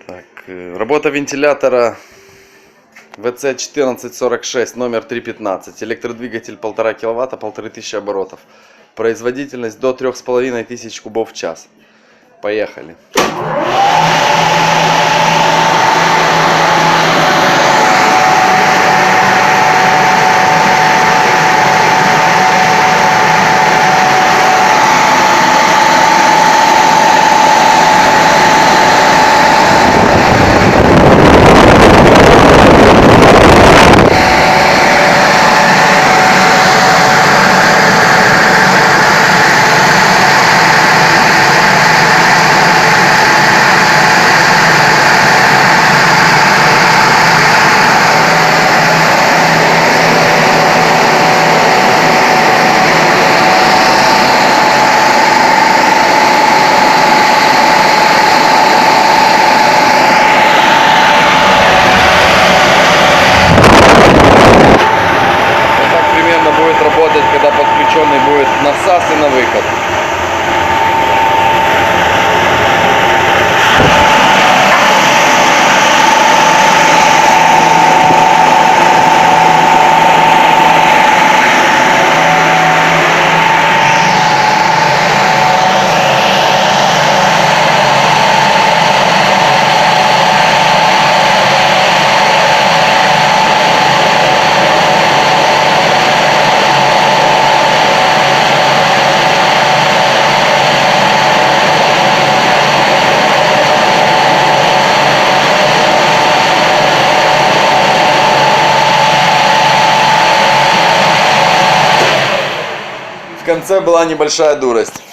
Так, работа вентилятора VC1446, номер 315. Электродвигатель 1,5 киловатта, 1500 оборотов. Производительность до 3500 кубов в час. Поехали. Работать, когда подключенный будет насос и на выход. В конце была небольшая дурость.